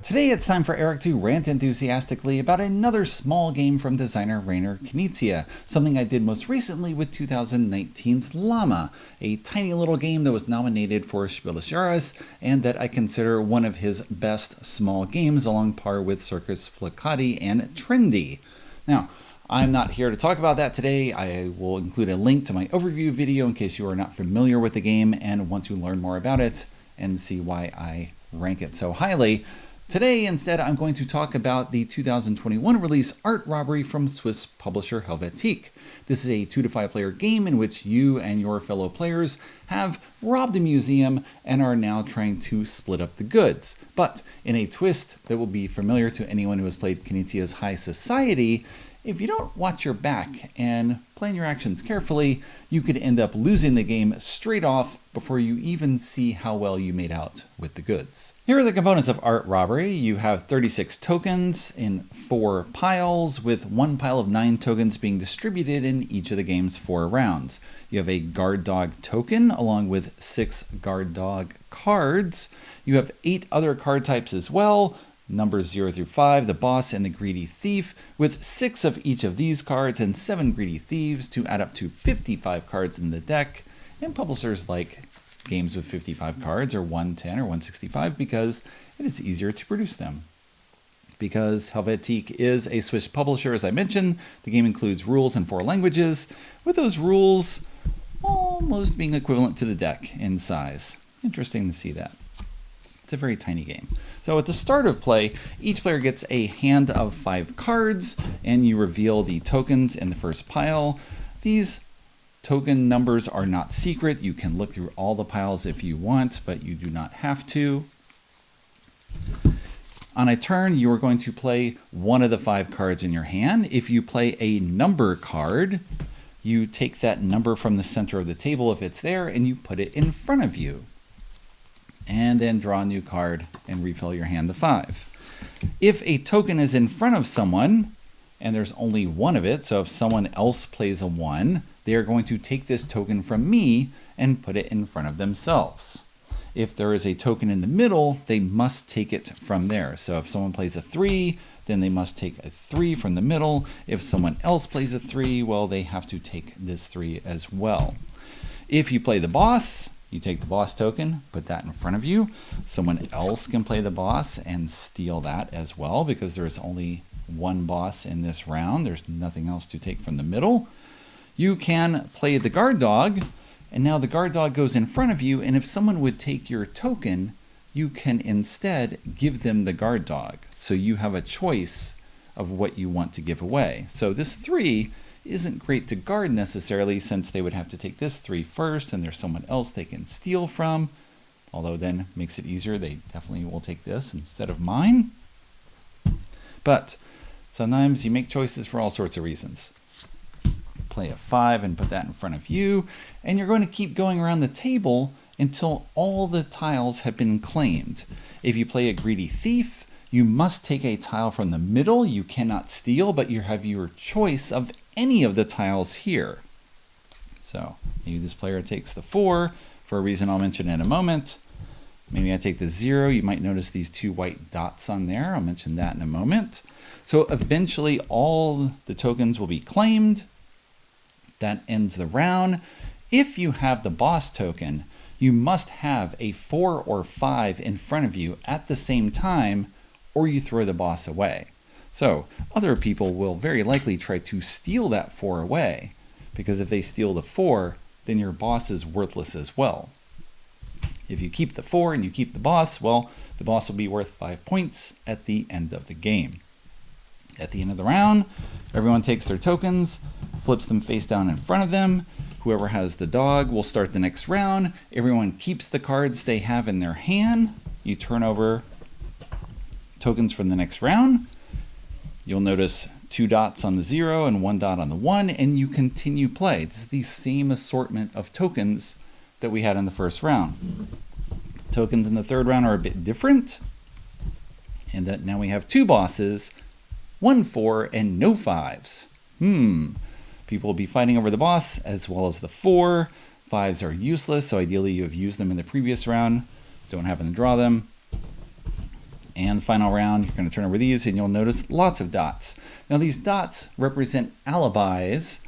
Today it's time for Eric to rant enthusiastically about another small game from designer Rainer Knizia, something I did most recently with 2019's Llama, a tiny little game that was nominated for Spiel des Jahres and that I consider one of his best small games along par with Circus Flickati and Trendy. Now, I'm not here to talk about that today. I will include a link to my overview video in case you are not familiar with the game and want to learn more about it and see why I rank it so highly. Today, instead, I'm going to talk about the 2021 release Art Robbery from Swiss publisher Helvetique. This is a 2 to 5 player game in which you and your fellow players have robbed a museum and are now trying to split up the goods. But in a twist that will be familiar to anyone who has played Knizia's High Society, if you don't watch your back and plan your actions carefully, you could end up losing the game straight off before you even see how well you made out with the goods. Here are the components of Art Robbery. You have 36 tokens in 4 piles, with 1 pile of 9 tokens being distributed in each of the game's 4 rounds. You have a guard dog token along with 6 guard dog cards. You have 8 other card types as well. Numbers 0 through 5, the boss and the greedy thief, with 6 of each of these cards and 7 greedy thieves to add up to 55 cards in the deck. And publishers like games with 55 cards or 110 or 165 because it is easier to produce them. Because Helvetique is a Swiss publisher, as I mentioned, the game includes rules in 4 languages, with those rules almost being equivalent to the deck in size. Interesting to see that. It's a very tiny game. So at the start of play, each player gets a hand of 5 cards, and you reveal the tokens in the first pile. These token numbers are not secret. You can look through all the piles if you want, but you do not have to. On a turn, you are going to play one of the 5 cards in your hand. If you play a number card, you take that number from the center of the table if it's there, and you put it in front of you. And then draw a new card and refill your hand to 5. If a token is in front of someone, and there's only one of it, so if someone else plays a 1, they are going to take this token from me and put it in front of themselves. If there is a token in the middle, they must take it from there. So if someone plays a 3, then they must take a 3 from the middle. If someone else plays a 3, well, they have to take this 3 as well. If you play the boss, you take the boss token, put that in front of you. Someone else can play the boss and steal that as well because there is only one boss in this round. There's nothing else to take from the middle. You can play the guard dog, and now the guard dog goes in front of you, and if someone would take your token, you can instead give them the guard dog. So you have a choice of what you want to give away. So this 3 isn't great to guard necessarily, since they would have to take this 3 first and there's someone else they can steal from, although then makes it easier. They definitely will take this instead of mine. But sometimes you make choices for all sorts of reasons. Play a 5 and put that in front of you, and you're going to keep going around the table until all the tiles have been claimed. If you play a greedy thief, you must take a tile from the middle. You cannot steal, but you have your choice of any of the tiles here. So maybe this player takes the 4 for a reason I'll mention in a moment. Maybe I take the 0. You might notice these 2 white dots on there. I'll mention that in a moment. So eventually all the tokens will be claimed. That ends the round. If you have the boss token, you must have a 4 or 5 in front of you at the same time, or you throw the boss away. So other people will very likely try to steal that 4 away, because if they steal the 4, then your boss is worthless as well. If you keep the 4 and you keep the boss, well, the boss will be worth 5 points at the end of the game. At the end of the round, everyone takes their tokens, flips them face down in front of them. Whoever has the dog will start the next round. Everyone keeps the cards they have in their hand. You turn over tokens from the next round. You'll notice 2 dots on the 0 and 1 dot on the 1, and you continue play. This is the same assortment of tokens that we had in the first round. Tokens in the third round are a bit different, and that now we have 2 bosses, 1 4 and no 5s. People will be fighting over the boss as well as the 4. 5s are useless, so ideally you have used them in the previous round. Don't happen to draw them. And final round, you're going to turn over these and you'll notice lots of dots. Now these dots represent alibis.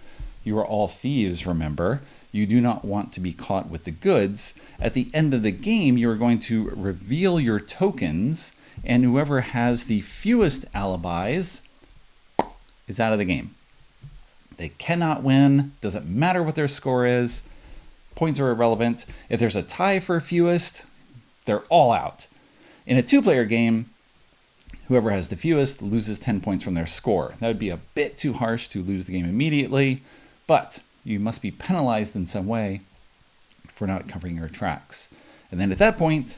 You are all thieves, remember. You do not want to be caught with the goods. At the end of the game, you are going to reveal your tokens, and whoever has the fewest alibis is out of the game. They cannot win. Doesn't matter what their score is. Points are irrelevant. If there's a tie for fewest, they're all out. In a two-player game, whoever has the fewest loses 10 points from their score. That would be a bit too harsh to lose the game immediately, but you must be penalized in some way for not covering your tracks. And then at that point,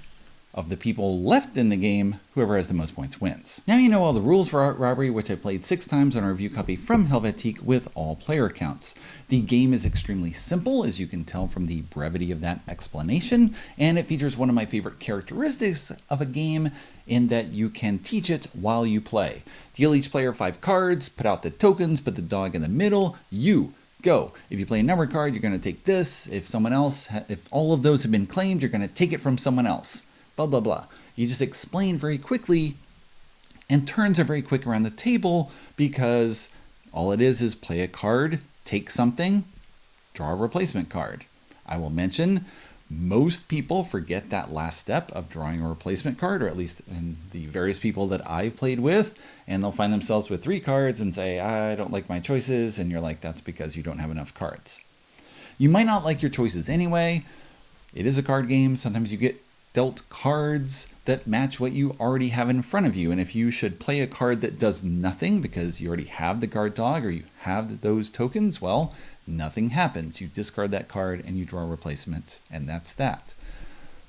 of the people left in the game, whoever has the most points wins. Now you know all the rules for Art Robbery, which I played 6 times on a review copy from Helvetique with all player counts. The game is extremely simple, as you can tell from the brevity of that explanation, and it features one of my favorite characteristics of a game in that you can teach it while you play. Deal each player 5 cards, put out the tokens, put the dog in the middle, you go. If you play a number card, you're going to take this. If all of those have been claimed, you're going to take it from someone else. Blah, blah, blah. You just explain very quickly, and turns are very quick around the table because all it is play a card, take something, draw a replacement card. I will mention most people forget that last step of drawing a replacement card, or at least in the various people that I've played with, and they'll find themselves with 3 cards and say, I don't like my choices, and you're like, that's because you don't have enough cards. You might not like your choices anyway. It is a card game. Sometimes you get dealt cards that match what you already have in front of you. And if you should play a card that does nothing because you already have the guard dog or you have those tokens, well, nothing happens. You discard that card and you draw a replacement, and that's that.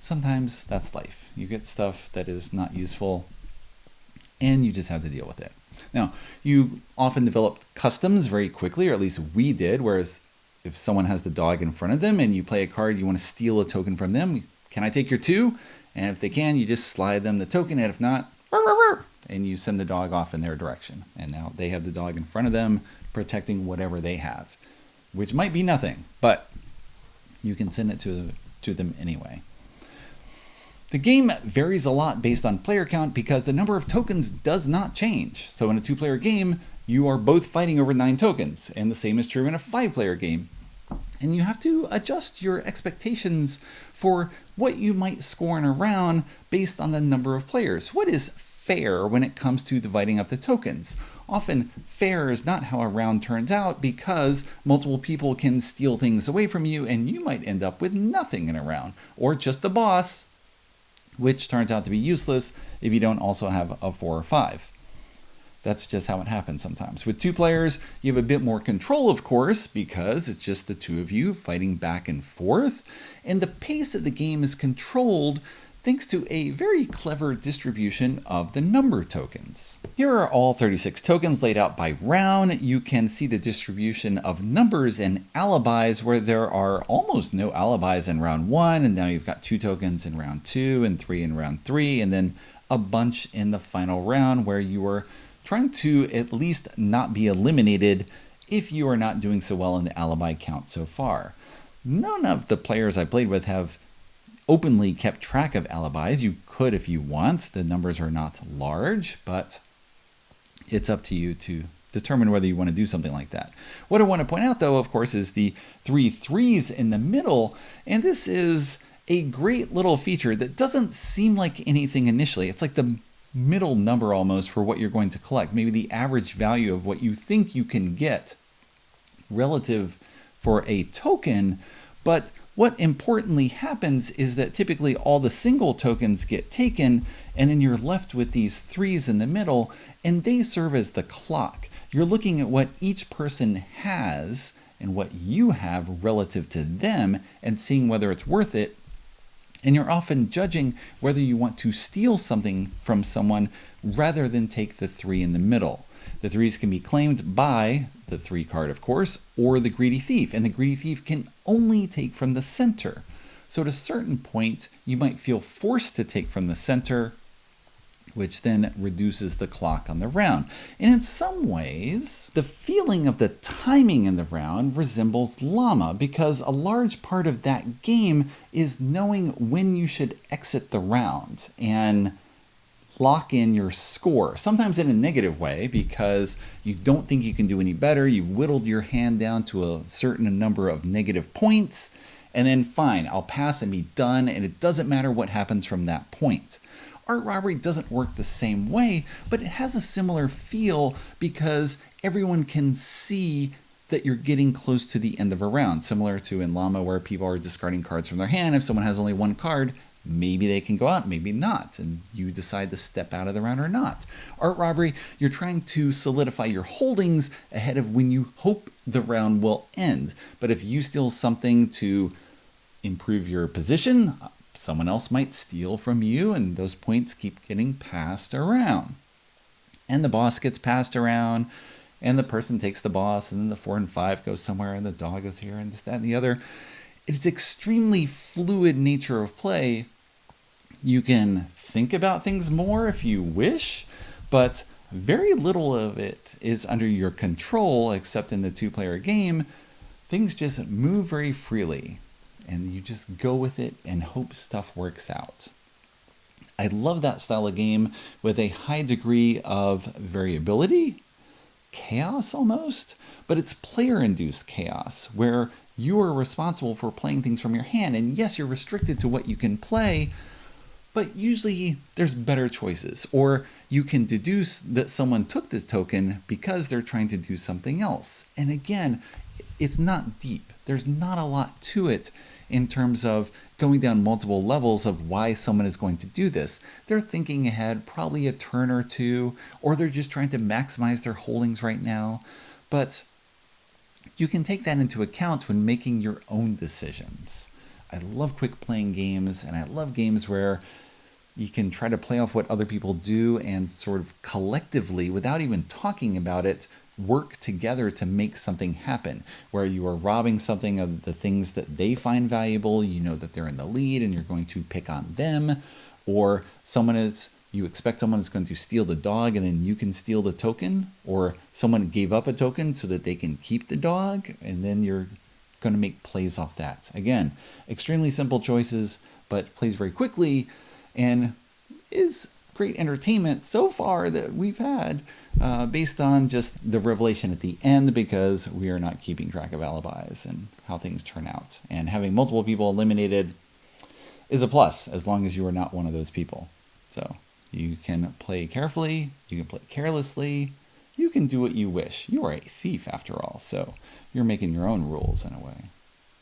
Sometimes that's life. You get stuff that is not useful and you just have to deal with it. Now, you often develop customs very quickly, or at least we did, whereas if someone has the dog in front of them and you play a card, you want to steal a token from them, can I take your 2? And if they can, you just slide them the token, and if not, and you send the dog off in their direction. And now they have the dog in front of them, protecting whatever they have, which might be nothing, but you can send it to them anyway. The game varies a lot based on player count because the number of tokens does not change. So in a 2-player game, you are both fighting over 9 tokens, and the same is true in a 5-player game. And you have to adjust your expectations for what you might score in a round based on the number of players. What is fair when it comes to dividing up the tokens? Often fair is not how a round turns out because multiple people can steal things away from you and you might end up with nothing in a round, or just the boss, which turns out to be useless if you don't also have a 4 or 5. That's just how it happens sometimes. With 2 players, you have a bit more control, of course, because it's just the 2 of you fighting back and forth, and the pace of the game is controlled thanks to a very clever distribution of the number tokens. Here are all 36 tokens laid out by round. You can see the distribution of numbers and alibis, where there are almost no alibis in round 1, and now you've got 2 tokens in round 2 and 3 in round 3, and then a bunch in the final round where you are trying to at least not be eliminated if you are not doing so well in the alibi count so far. None of the players I played with have openly kept track of alibis. You could if you want. The numbers are not large, but it's up to you to determine whether you want to do something like that. What I want to point out, though, of course, is the 3 threes in the middle, and this is a great little feature that doesn't seem like anything initially. It's like the middle number almost for what you're going to collect, maybe the average value of what you think you can get relative for a token. But what importantly happens is that typically all the single tokens get taken, and then you're left with these 3s in the middle, and they serve as the clock. You're looking at what each person has and what you have relative to them and seeing whether it's worth it. And you're often judging whether you want to steal something from someone rather than take the 3 in the middle. The 3s can be claimed by the 3 card, of course, or the greedy thief. And the greedy thief can only take from the center. So at a certain point, you might feel forced to take from the center, which then reduces the clock on the round. And in some ways, the feeling of the timing in the round resembles llama, because a large part of that game is knowing when you should exit the round. And lock in your score, sometimes in a negative way because you don't think you can do any better. You whittled your hand down to a certain number of negative points, and then fine, I'll pass and be done, and it doesn't matter what happens from that point. Art Robbery doesn't work the same way, but it has a similar feel because everyone can see that you're getting close to the end of a round, similar to in Llama where people are discarding cards from their hand. If someone has only one card, maybe they can go out, maybe not, and you decide to step out of the round or not. Art Robbery, you're trying to solidify your holdings ahead of when you hope the round will end. But if you steal something to improve your position, someone else might steal from you, and those points keep getting passed around. And the boss gets passed around, and the person takes the boss, and then the 4 and 5 goes somewhere, and the dog goes here, and this, that, and the other. It's extremely fluid nature of play. You can think about things more if you wish, but very little of it is under your control, except in the 2-player game. Things just move very freely, and you just go with it and hope stuff works out. I love that style of game with a high degree of variability, chaos almost, but it's player-induced chaos where you are responsible for playing things from your hand. And yes, you're restricted to what you can play, but usually there's better choices. Or you can deduce that someone took this token because they're trying to do something else. And again, it's not deep. There's not a lot to it in terms of going down multiple levels of why someone is going to do this. They're thinking ahead, probably a turn or two, or they're just trying to maximize their holdings right now. But you can take that into account when making your own decisions. I love quick playing games, and I love games where you can try to play off what other people do and sort of collectively, without even talking about it, work together to make something happen, where you are robbing something of the things that they find valuable. You know that they're in the lead and you're going to pick on them, or you expect someone is going to steal the dog and then you can steal the token, or someone gave up a token so that they can keep the dog, and then you're going to make plays off that. Again, extremely simple choices, but plays very quickly and is great entertainment so far that we've had based on just the revelation at the end, because we are not keeping track of alibis and how things turn out. And having multiple people eliminated is a plus as long as you are not one of those people. So you can play carefully, you can play carelessly, you can do what you wish. You are a thief after all, so you're making your own rules in a way.